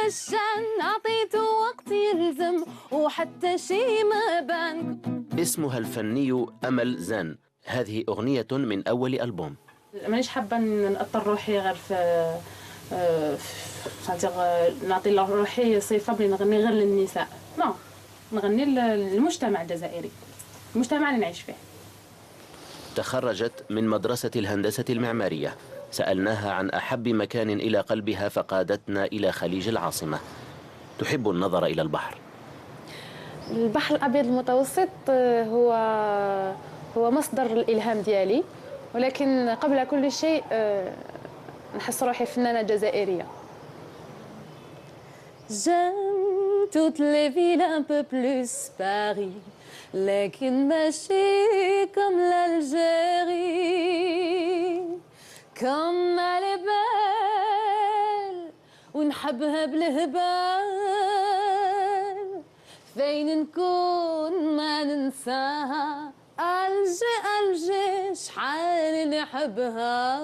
عشان عطيته وقت يلزم وحتى شي ما بان. اسمها الفني أمل زان. هذه أغنية من أول ألبوم. مانيش حابة نأثر روحي غير في نعطي روحي صفة بلي نغني غير للنساء. لا، نغني للمجتمع الجزائري، المجتمع اللي نعيش فيه. تخرجت من مدرسة الهندسة المعمارية. سألناها عن أحب مكان إلى قلبها فقادتنا إلى خليج العاصمة. تحب النظر إلى البحر. البحر الأبيض المتوسط هو مصدر الإلهام ديالي، ولكن قبل كل شيء نحس روحي فنانة جزائرية. J'aime toutes les villes un peu plus Paris, لكن ماشي comme l'Algérie. comme elle est belle ونحبها بالهبال، فين نكون ما ننساها. ألجي شحال نحبها.